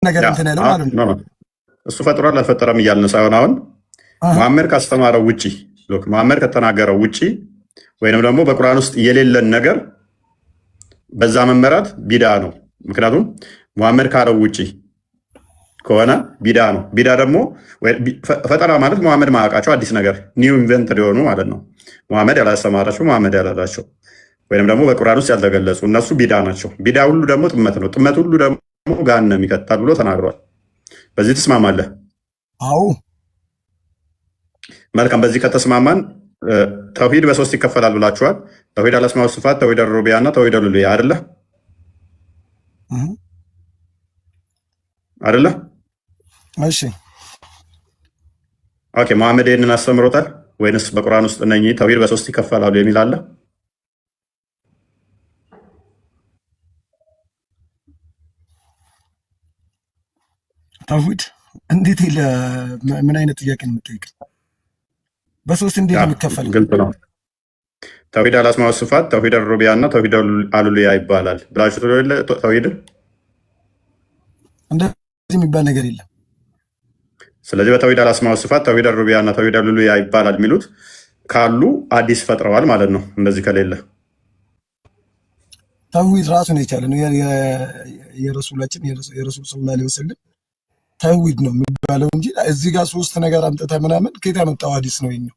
ነገር እንትን ያለው ማለት ነው። እሱ ፈጥሯል አልፈጠረም እያልን ሳይሆን አሁን መሐመድ ካስተማረው ውጪ መሐመድ ከተናገረው ውጪ ወይንም ደግሞ በቁርአን ውስጥ የሌለን ነገር በዛ መመራት ቢዳ ነው። ምክንያቱም መሐመድ ካለው ውጪ ከሆነ ቢዳ ነው። ቢዳ ደግሞ ፈጠራ ማለት መሐመድ ማያውቃቸው አዲስ ነገር ኒው ኢንቨንት ሊሆኑ ማለት ነው። መሐመድ ያላስተማራቸው መሐመድ ያላላቸው ወይንም ደግሞ በቁርአን ውስጥ ያልተገለጹ እነሱ ቢዳ ናቸው። ቢዳ ሁሉ ደግሞ ጥመት ነው። ጥመት ሁሉ ደግሞ ገሃነም ይከታል ብሎ ተናግሯል። በዚህ ትስማማለህ? አዎ። መልካም። በዚህ ከተስማማን ተውሂድ በሶስት ይከፈላል ብላችኋል። ተውሂድ አልአስማኡ ወሲፋት፣ ተውሂድ አልሩቢያ እና ተውሂድ አልኡሉሂያ አይደለ? አይደለ? እሺ። ኦኬ። መሐመድ ይህንን አስተምሮታል ወይንስ በቁርአን ውስጥ እነኚህ ተውሂድ በሶስት ይከፈላሉ የሚል አለ? ተውሂድ እንዴት ምን አይነት ጥያቄ ነው የምትጠይቅ? በሶስት እንዴት ነው የሚከፈለው? ግልጽ ነው። ተውሂድ አልአስማኡ ወሲፋት፣ ተውሂድ አልሩቢያ እና ተውሂድ አልኡሉሂያ ይባላል ብላችሁ ተውሂድ እንደዚህ የሚባል ነገር የለም። ስለዚህ በተውሂድ አልአስማኡ ወሲፋት፣ ተውሂድ አልሩቢያ እና ተውሂድ አልኡሉሂያ ይባላል የሚሉት ካሉ አዲስ ፈጥረዋል ማለት ነው። እንደዚህ ከሌለ ተውሂድ ራሱን የቻለ ነው። የረሱላችን የረሱል ሰለላሁ ዐለይሂ ወሰለም ተውሂድ ነው የሚባለው እንጂ እዚህ ጋር ሶስት ነገር አምጥተህ ምናምን ከየት ያመጣው ሐዲስ ነው የኛው?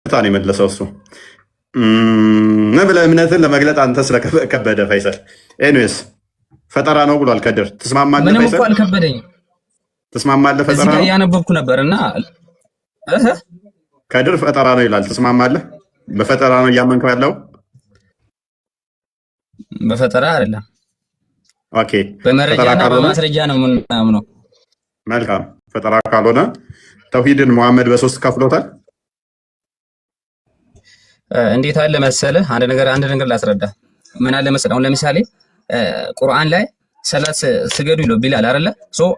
ታን የመለሰው እሱ ብለህ እምነትን ለመግለጥ አንተ ስለከበደ ፈይሰል። ኤኒዌይስ ፈጠራ ነው ብሏል ከድር። ትስማማለህ? ምንም እኮ አልከበደኝም። ትስማማለህ? ፈጠራ ነው ያነበብኩ ነበርና ከድር ፈጠራ ነው ይላል። ትስማማለህ? በፈጠራ ነው እያመንከው ያለው? በፈጠራ አይደለም። ኦኬ። በመረጃና በማስረጃ ነው የምናምነው። መልካም። ፈጠራ ካልሆነ ተውሂድን መሐመድ በሶስት ከፍሎታል። እንዴት አለ መሰለህ? አንድ ነገር ላስረዳ። ምን አለ መሰለህ? አሁን ለምሳሌ ቁርአን ላይ ሰላት ስገዱ ይለው ቢላል አይደለ?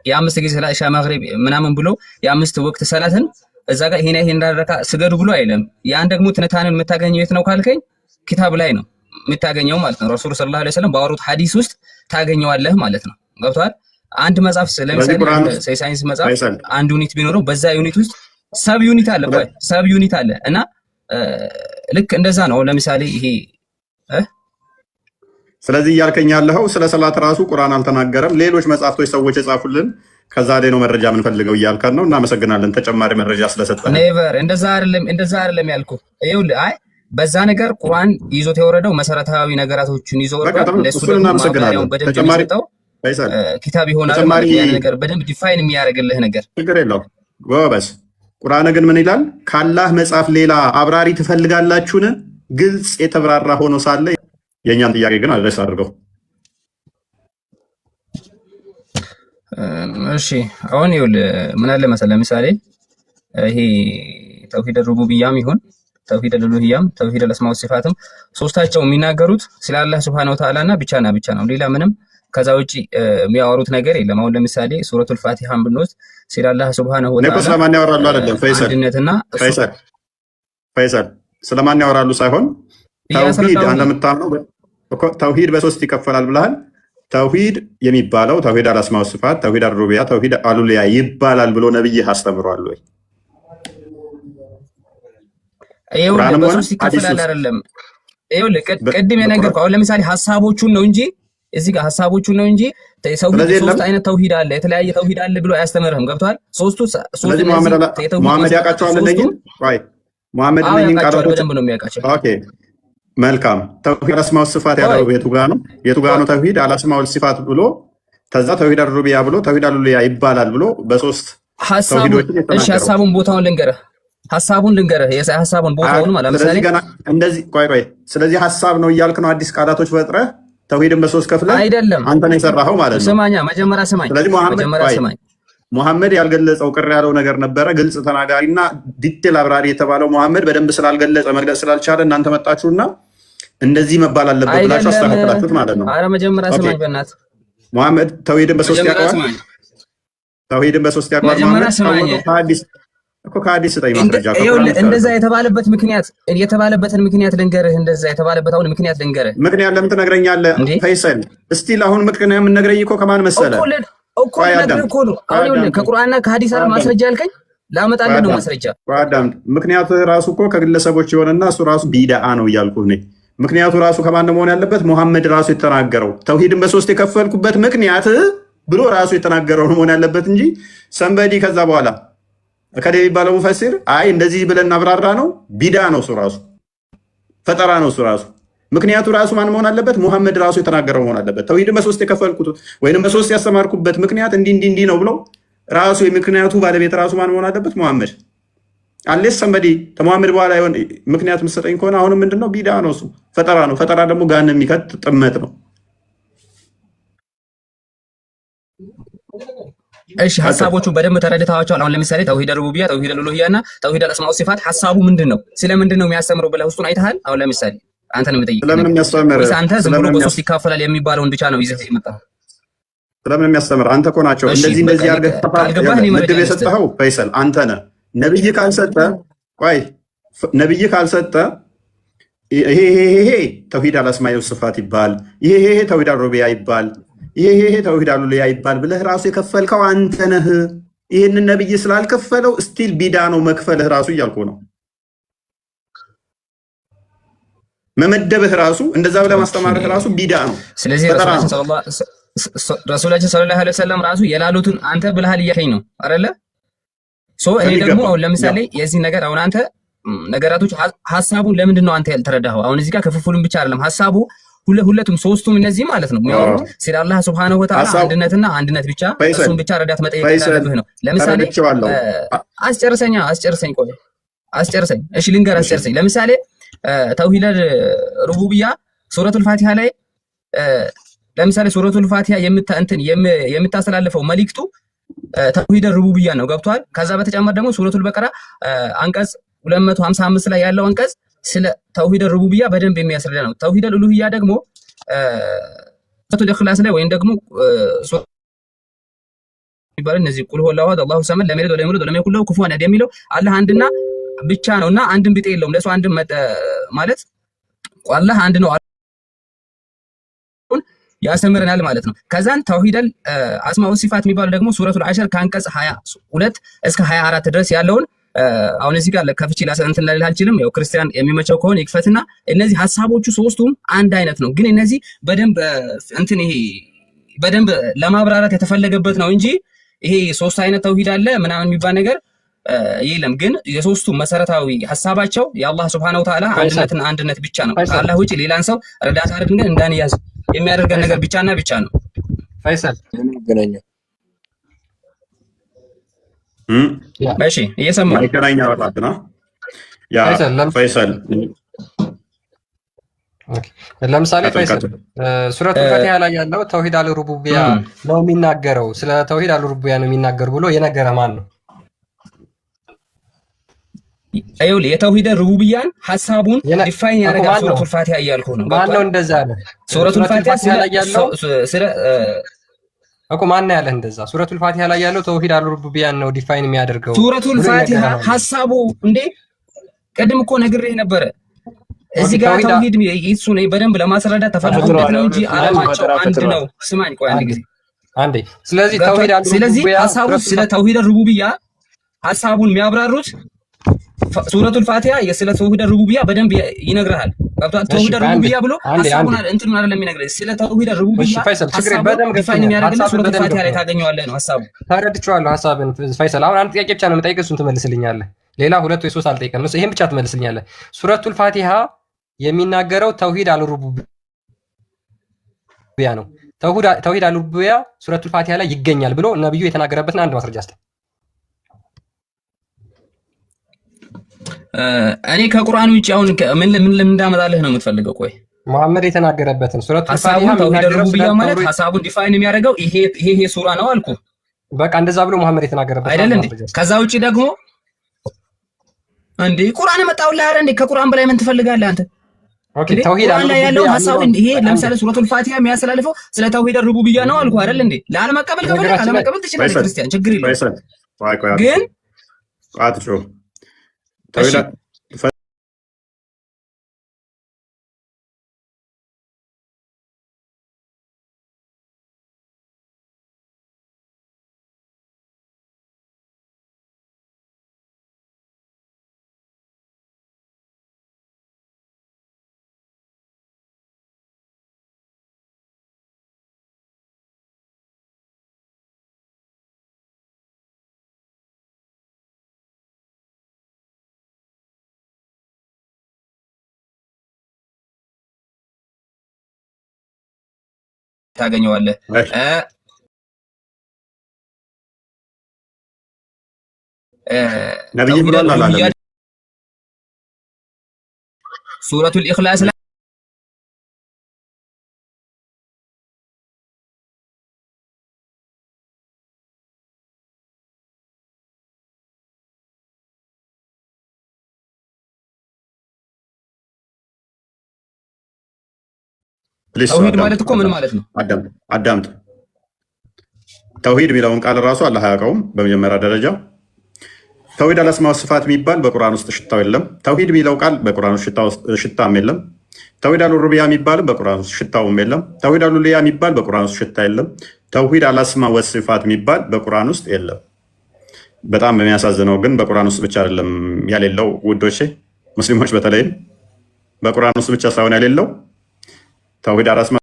የአምስት ጊዜ ሰላት ኢሻ ማግሪብ ምናምን ብሎ የአምስት ወቅት ሰላትን እዛ ጋር ይሄን እንዳደረካ ስገዱ ብሎ አይለም። ያን ደግሞ ትንታንን የምታገኘው የት ነው ካልከኝ ኪታብ ላይ ነው የምታገኘው ማለት ነው። ረሱል ሰለላሁ ዐለይሂ ወሰለም ባወሩት ሐዲስ ውስጥ ታገኘዋለህ ማለት ነው። ገብቶሃል? አንድ መጽሐፍ ለምሳሌ ሳይንስ መጽሐፍ አንድ ዩኒት ቢኖረው በዛ ዩኒት ውስጥ ሰብ ዩኒት አለ ሰብ ዩኒት አለ እና ልክ እንደዛ ነው። ለምሳሌ ይሄ ስለዚህ እያልከኝ ያለኸው ስለ ሰላት ራሱ ቁርአን አልተናገረም፣ ሌሎች መጽሐፍቶች ሰዎች የጻፉልን ከዛ ላይ ነው መረጃ የምንፈልገው እያልከን ነው። እናመሰግናለን ተጨማሪ መረጃ ስለሰጠን። ኔቨር እንደዛ አይደለም ያልኩህ። ይኸውልህ አይ በዛ ነገር ቁርአን ይዞት የወረደው መሰረታዊ ነገራቶችን ይዞ ወረደው። ለሱ እናመሰግናለን። ተጨማሪ ኪታብ ይሆናል ማለት ያን ነገር በደንብ ዲፋይን የሚያደርግልህ ነገር ችግር የለውም ጎበዝ። ቁርአን ግን ምን ይላል? ካላህ መጽሐፍ ሌላ አብራሪ ትፈልጋላችሁን? ግልጽ የተብራራ ሆኖ ሳለ የእኛን ጥያቄ ግን አድረስ አድርገው። እሺ አሁን ይኸውልህ ምን አለ መሰለህ፣ ለምሳሌ ይሄ ተውሂድ ሩቡቢያም ይሁን ተውሂድ አልኡሉሂያም ተውሂድ አልአስማኡ ወሲፋትም ሶስታቸው የሚናገሩት ስለ አላህ ሱብሃነሁ ወተዓላ እና ብቻና ብቻ ነው። ሌላ ምንም ከዛ ውጪ የሚያወሩት ነገር የለም። አሁን ለምሳሌ ሱረቱል ፋቲሃን ብንወስድ ስለ አላህ ሱብሃነሁ ወተዓላ ስለማን ያወራሉ አይደለም ፈይሰል ስለማን ያወራሉ ሳይሆን ተውሂድ እንደምታምነው ተውሂድ በሶስት ይከፈላል ብለሃል። ተውሂድ የሚባለው ተውሂድ አልአስማኡ ወሲፋት፣ ተውሂድ አልሩቢያ፣ ተውሂድ አልኡሉሂያ ይባላል ብሎ ነብይህ አስተምሯል ወይ? ይኸውልህ በሶስት ይከፈላል አይደለም። ይኸውልህ ቅድም የነገርኩህ አሁን ለምሳሌ ሐሳቦቹን ነው እንጂ እዚህ ጋር ሐሳቦቹን ነው እንጂ ሶስት አይነት ተውሂድ አለ፣ የተለያየ ተውሂድ አለ ብሎ አያስተምርህም። ገብቶሃል? ሶስት መሐመድ ያውቃቸዋል እነኝን መሐመድ እነኝን ቃላቶች በደንብ ነው የሚያውቃቸው። ኦኬ መልካም። ተውሂድ አልአስማኡ ወሲፋት ያለው የቱ ጋር ነው? ተውሂድ አልአስማኡ ወሲፋት ብሎ ከዛ ተውሂድ አልሩቢያ ብሎ ተውሂድ አልኡሉሂያ ይባላል ብሎ በሶስት ተውሂዶች እሺ ሐሳቡን ቦታውን ልንገርህ ሐሳቡን ቦታውን ማለት ለምሳሌ እንደዚህ ቆይ ስለዚህ ሐሳብ ነው እያልክ ነው አዲስ ቃላቶች ፈጥረህ ተውሂድን በሶስት ከፍለህ አይደለም አንተ ነው የሰራኸው ማለት ነው። ስማኛ መጀመሪያ ስማኝ። ስለዚህ መሐመድ ያልገለጸው ቅር ያለው ነገር ነበረ። ግልጽ ተናጋሪና ዲቴል አብራሪ የተባለው መሐመድ በደንብ ስላልገለጸ መግለጽ ስላልቻለ እናንተ መጣችሁና እንደዚህ መባል አለበት ብላችሁ አስተካክላችሁት ማለት ነው። አረ መጀመሪያ ስማኝ በእናትህ። መሐመድ ተውሂድን በሶስት ያውቀዋል። ተውሂድን በሶስት ያውቀዋል። እኮ ከሐዲስ ስጠኝ ማስረጃ። እንደዛ የተባለበትን ምክንያት ልንገርህ። እንደዛ የተባለበት አሁን ምክንያት ልንገርህ። ምክንያት ለምን ትነግረኛለህ ፈይሰል? እስቲል አሁን ምክንያት የምንነግረኝ እኮ ከማን መሰለህ? ከቁርአንና ከሐዲስ አይደል ማስረጃ ያልከኝ? ላመጣልህ ነው ማስረጃ። አዳም ምክንያቱ ራሱ እኮ ከግለሰቦች የሆነና እሱ ራሱ ቢድዓ ነው እያልኩህ ነኝ። ምክንያቱ ራሱ ከማን መሆን ያለበት? ሙሐመድ ራሱ የተናገረው ተውሂድን በሶስት የከፈልኩበት ምክንያት ብሎ ራሱ የተናገረው መሆን ያለበት እንጂ ሰንበዲ ከዛ በኋላ ከደ የሚባለው ሙፈሲር አይ እንደዚህ ብለን አብራራ ነው። ቢድዓ ነው እሱ ራሱ፣ ፈጠራ ነው እሱ ራሱ። ምክንያቱ ራሱ ማን መሆን አለበት? ሙሐመድ ራሱ የተናገረው መሆን አለበት። ተውሂድን በሶስት የከፈልኩት ወይንም በሶስት ያስተማርኩበት ምክንያት እንዲህ ነው ብሎ ራሱ የምክንያቱ ባለቤት ራሱ ማን መሆን አለበት? ሙሐመድ። አሌስ ሰንበዲ ከሙሐመድ በኋላ ይሆን ምክንያት የምትሰጠኝ ከሆነ አሁንም ምንድነው? ቢድዓ ነው እሱ፣ ፈጠራ ነው። ፈጠራ ደግሞ ጋን የሚከት ጥመት ነው። እሺ ሐሳቦቹ በደንብ ተረድተዋቸዋል። አሁን ለምሳሌ ተውሂድ ሩቡቢያ፣ ተውሂድ ኡሉሂያ እና ተውሂድ አስማኡ ሲፋት ሐሳቡ ምንድነው? ስለምንድን ነው የሚያስተምረው ብለህ ውስጡን አይተሃል? አሁን ለምሳሌ አንተ ነው የምጠይቀው። ስለምን የሚያስተምር? አንተ ዝም ብሎ በሶስት ይካፈላል የሚባለውን ብቻ ነው ይዘህ የመጣው። ስለምን የሚያስተምር? አንተ እኮ ናቸው እንደዚህ አድርገህ ምድብ የሰጠኸው ፈይሰል አንተ ነህ። ነብይ ካልሰጠ ቆይ ነብይ ካልሰጠ ይሄ ተውሂድ አልአስማኡ ሲፋት ይባል፣ ይሄ ተውሂድ ሩቡቢያ ይባል፣ ይሄ ተውሂድ ኡሉሂያ ይባል ብለህ ራሱ የከፈልከው አንተ ነህ። ይህንን ነብይ ስላልከፈለው ስቲል ቢድዓ ነው መክፈልህ ራሱ እያልኩ ነው። መመደብህ ራሱ እንደዛ ብለህ ማስተማርህ ራሱ ቢድዓ ነው። ስለዚህ ረሱላችን ሰለላሁ ዐለይሂ ወሰለም ራሱ የላሉትን አንተ ብለሃል እያልከኝ ነው አይደለ? እኔ ደግሞ አሁን ለምሳሌ የዚህ ነገር አሁን አንተ ነገራቶች ሐሳቡን ለምንድን ነው አንተ ያልተረዳኸው? አሁን እዚህ ጋር ክፍፍሉን ብቻ አይደለም ሐሳቡ ሁለቱም ሶስቱም እነዚህ ማለት ነው የሚያወሩት ስለ አላህ ሱብሃነሁ ወተዓላ አንድነትና አንድነት ብቻ እሱን ብቻ ረዳት መጠየቅ ያለብህ ነው። ለምሳሌ አስጨርሰኝ። እሺ ልንገር፣ አስጨርሰኝ። ለምሳሌ ተውሂድ ሩቡቢያ ሱረቱል ፋቲሃ ላይ ለምሳሌ ሱረቱል ፋቲሃ የምታስተላልፈው መልእክቱ ተውሂድ ሩቡቢያ ነው። ገብቷል? ከዛ በተጨማሪ ደግሞ ሱረቱል በቀራ አንቀጽ 255 ላይ ያለው አንቀጽ ስለ ተውሂድ ሩቡቢያ በደንብ የሚያስረዳ ነው። ተውሂድ ኡሉሂያ ደግሞ ሱረቱል ኢኽላስ ላይ ወይም ደግሞ ይባላል እነዚህ ቁል ሁወላሁ አሐድ አላሁ ሰመድ ለም የሊድ ወለም ዩውለድ ወለም የኩን ለሁ ኩፉወን አሐድ የሚለው አላህ አንድና ብቻ ነውና አንድም ቢጤ የለውም። ለሱ አንድም ማለት አላህ አንድ ነው ያስተምረናል ማለት ነው። ከዛን ተውሂደል አስማኡ ሲፋት የሚባለው ደግሞ ሱረቱል አሸር ከአንቀጽ 22 እስከ 24 ድረስ ያለውን አሁን እዚህ ጋር ከፍቺ እንትን ልል አልችልም። ያው ክርስቲያን የሚመቸው ከሆነ ይክፈትና እነዚህ ሐሳቦቹ ሶስቱም አንድ አይነት ነው። ግን እነዚህ በደንብ ይሄ በደንብ ለማብራራት የተፈለገበት ነው እንጂ ይሄ ሶስት አይነት ተውሂድ አለ ምናምን የሚባል ነገር የለም። ግን የሶስቱ መሰረታዊ ሐሳባቸው የአላህ ሱብሃነሁ ወተዓላ አንድነትና አንድነት ብቻ ነው። ከአላህ ውጪ ሌላን ሰው ረዳት አድርገን እንዳንያዝ የሚያደርገን ነገር ብቻና ብቻ ነው። ፈይሰል ገናኛ እሺ እየሰማሁ ገናኛ ወጣትና ያ ፈይሰል ለምሳሌ ፈይሰል ሱረቱል ፋቲሃ ላይ ያለው ተውሂድ አልሩቡቢያ ነው የሚናገረው፣ ስለ ተውሂድ አልሩቡቢያ ነው የሚናገር ብሎ የነገረ ማን ነው? አይውል የተውሂድ ሩቡቢያን ሐሳቡን ዲፋይን ያደርጋል ሱረቱል ፋቲሃ እያልኩ ነው። ማን ነው እንደዛ ያለ? ሱረቱል ፋቲሃ ላይ ያለው እኮ ማን ያለ እንደዛ? ሱረቱል ፋቲሃ ላይ ያለው ተውሂድ አልሩቡቢያን ነው ዲፋይን የሚያደርገው። ሱረቱል ፋቲሃ ሐሳቡ እንዴ ቅድም እኮ ነግሬህ ነበረ። እዚህ ጋር ተውሂድ እሱ ነው በደንብ ለማስረዳት ተፈልጎበት ነው እንጂ ዓላማቸው አንድ ነው። ስማኝ ቆይ አንዴ ስለዚህ ተውሂድ አልሩቡቢያ ሐሳቡ ስለ ተውሂድ ሩቡቢያ ሐሳቡን የሚያብራሩት ሱረቱል ፋቲሃ ስለ ተውሂድ ሩቡቢያ በደንብ ይነግርሃል። ተውሂድ ሩቡቢያ ብሎ ሐሳቡን እንትን ማለት ለሚነግርህ ስለ ተውሂድ ሩቡቢያ ሐሳቡን ዲፋይን የሚያደርግልህ ሱረቱል ፋቲሃ ላይ ታገኘዋለህ ነው ሐሳቡ። ተረድቼዋለሁ ሐሳብን ፈይሰል። አሁን አንድ ጥያቄ ብቻ ነው የምጠይቅህ፣ እሱን ትመልስልኛለህ። ሌላ ሁለት ወይ ሶስት አልጠይቅም፣ ይሄን ብቻ ትመልስልኛለህ። ሱረቱል ፋቲሃ የሚናገረው ተውሂድ አልሩቡቢያ ነው። ተውሂድ አልሩቡቢያ ሱረቱል ፋቲሃ ላይ ይገኛል ብሎ ነብዩ የተናገረበትን አንድ ማስረጃ አስተ እኔ ከቁርአን ውጪ አሁን ምን እንዳመጣልህ ነው የምትፈልገው? ቆይ መሐመድ የተናገረበትን ሱረቱል ፋቲሃ ተውሂድ ሩቡቢያ ማለት ሐሳቡን ዲፋይን የሚያደርገው ይሄ ሱራ ነው አልኩ። በቃ እንደዛ ብሎ መሐመድ የተናገረበት አይደል እንዴ? ከዛ ውጪ ደግሞ እንዴ ቁርአን መጣውልህ አይደል እንዴ? ከቁርአን በላይ ምን ትፈልጋለህ አንተ? ኦኬ ተውሂድ ላይ ያለው ሐሳብ ይሄ ለምሳሌ ሱረቱል ፋቲሃ የሚያስተላልፈው ስለ ተውሂድ ሩቡቢያ ነው አልኩ አይደል እንዴ? ለአለመቀበል ከፈለክ አለመቀበል ትችላለህ ክርስቲያን፣ ችግር የለውም። ግን አትጮ ተውሂድ ታገኘዋለህ። ነብይ ብሏል አላለም? ሱረቱል ኢኽላስ ላይ ተውሂድ ማለት እኮ ምን ማለት ነው? አዳምጥ። ተውሂድ የሚለውን ቃል ራሱ አላህ አያውቀውም። በመጀመሪያ ደረጃ ተውሂድ አልአስማ ወሲፋት የሚባል በቁርአን ውስጥ ሽታው የለም። ተውሂድ የሚለው ቃል በቁርአን ውስጥ ሽታም የለም። ተውሂድ አልሩቢያ የሚባልም በቁርአን ውስጥ ሽታውም የለም። ተውሂድ አልኡሉሂያ የሚባል በቁርአን ውስጥ ሽታ የለም። ተውሂድ አልአስማ ወሲፋት የሚባል በቁርአን ውስጥ የለም። በጣም የሚያሳዝነው ግን በቁርአን ውስጥ ብቻ አይደለም ያሌለው ውዶቼ፣ ሙስሊሞች በተለይም በቁርአን ውስጥ ብቻ ሳይሆን ያሌለው ተውሂድ አልአስማ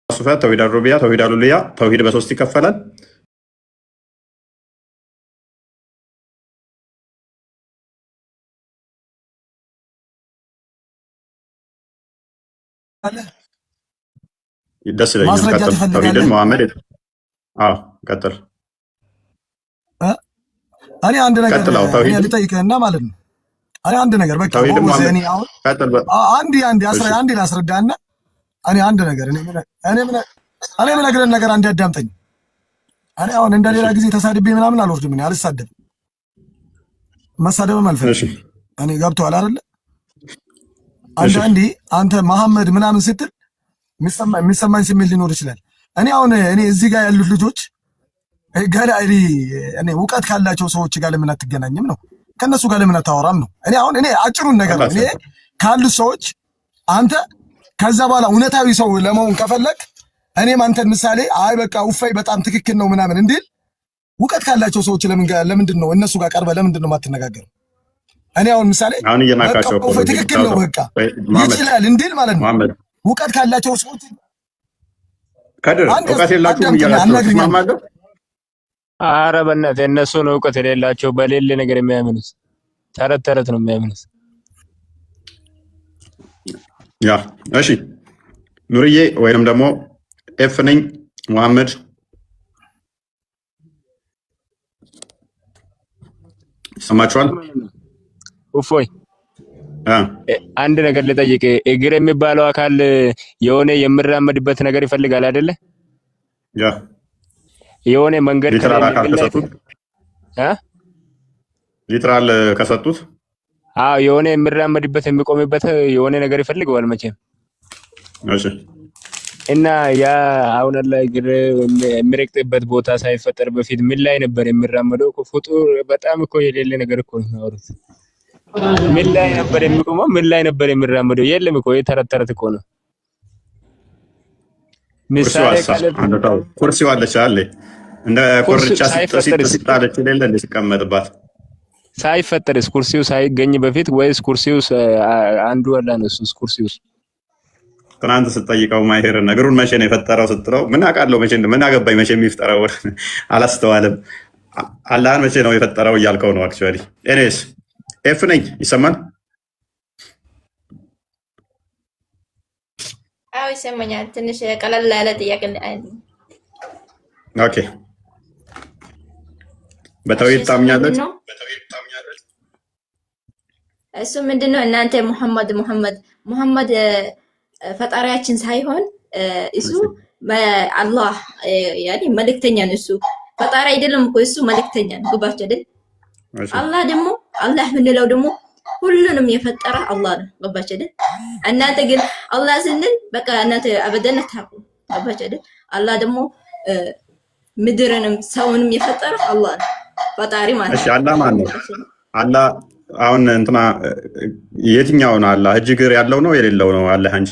ወሲፋት፣ ተውሂድ አልሩቢያ፣ ተውሂድ አልኡሉሂያ። ተውሂድ በሶስት ይከፈላል። ደስ ይለኛል። ተውሂድን መሐመድ ቀጥል። እኔ አንድ ነገር ልጠይቅህና ማለት ነው። እኔ አንድ ነገር በቃ አንድ ላስረዳና እኔ አንድ ነገር እኔ የምነግርህን ነገር አንድ ያዳምጠኝ። እኔ አሁን እንደሌላ ጊዜ ተሳድቤ ምናምን አልወርድም። እኔ አልሳደብም፣ መሳደብም አልፈልግም። እኔ ገብቶሃል አይደለ? አንዳንዴ አንተ መሐመድ ምናምን ስትል የሚሰማኝ ስሜት ሊኖር ይችላል። እኔ አሁን እዚህ ጋር ያሉት ልጆች እኔ እውቀት ካላቸው ሰዎች ጋር ለምን አትገናኝም ነው? ከነሱ ጋር ለምን አታወራም ነው? እኔ አጭሩን ነገር እኔ ካሉት ሰዎች አንተ ከዛ በኋላ እውነታዊ ሰው ለመሆን ከፈለግ እኔም አንተን ምሳሌ በቃ ውፋይ በጣም ትክክል ነው ምናምን እንዲል እውቀት ካላቸው ሰዎች ለምንድን ነው እነሱ ጋር ቀርበህ ለምንድን ነው የማትነጋገረው? እኔ አሁን ምሳሌ ትክክል ነው በቃ ይችላል እንዲል ማለት ነው። እውቀት ካላቸው ሰዎች ከድር እውቀት የላችሁም እያላችሁ ኧረ በእናትህ እነሱ ነው እውቀት የሌላቸው በሌለ ነገር የሚያምኑት። ተረት ተረት ነው የሚያምኑት። ያ እሺ፣ ኑርዬ ወይንም ደግሞ ኤፍ ነኝ መሐመድ ሰማችኋል? እፎይ አንድ ነገር ልጠይቅ። እግር የሚባለው አካል የሆነ የምራመድበት ነገር ይፈልጋል አይደለ? ያ የሆነ መንገድ ሊትራል ከሰጡት የሆነ የምራመድበት የሚቆምበት የሆነ ነገር ይፈልገዋል መቼም። እሺ እና ያ አሁን ላይ እግር የሚረግጥበት ቦታ ሳይፈጠር በፊት ምን ላይ ነበር የሚራመደው? ፍጡር በጣም እኮ የሌለ ነገር እኮ ነው የሚያወሩት። ምን ላይ ነበር የሚቆመው? ምን ላይ ነበር የሚራመደው? የለም እኮ የተረት ተረት እኮ ነው። ምሳሌ ኩርሲው አለች አለ እንደ ኮርቻ ሲጣለች ሌለ እንደ ሲቀመጥባት ሳይፈጠርስ ኩርሲው ሳይገኝ በፊት ወይስ ኩርሲው አንዱ አላ ነው? እሱስ ኩርሲው ትናንት ስጠይቀው ማይሄር ነገሩን መቼ ነው የፈጠረው ስትለው ምን አውቃለሁ መቼ ምን አገባኝ መቼ የሚፈጠረው አላስተዋልም። አላህን መቼ ነው የፈጠረው እያልከው ነው። አክቹአሊ ኤኒዌይስ ኤፍ ነኝ ይሰማል? አዎ ይሰማኛል። ትንሽ ቀለል ያለ ጥያቄ ኦኬ። በተውሂድ ታምኛለች? እሱ ምንድነው እናንተ ሙሐመድ ፈጣሪያችን ሳይሆን እሱ አላህ ያኔ መልእክተኛ ነው። እሱ ፈጣሪ አይደለም እኮ እሱ መልእክተኛ ነው። ገባችሁ አይደል? አላህ ደግሞ አላህ ምንለው ደግሞ ሁሉንም የፈጠረ አላህ ነው። ገባችሁ አይደል? እናንተ ግን አላህ ስንል በቃ እናንተ አበደን ታቁ። ገባችሁ አይደል? አላህ ደግሞ ምድርንም ሰውንም የፈጠረው አላህ ነው፣ ፈጣሪ ማለት ነው። እሺ አላህ ማን ነው? አላህ አሁን እንትና የትኛው ነው? አላህ እጅ እግር ያለው ነው የሌለው ነው? አላህ እንጂ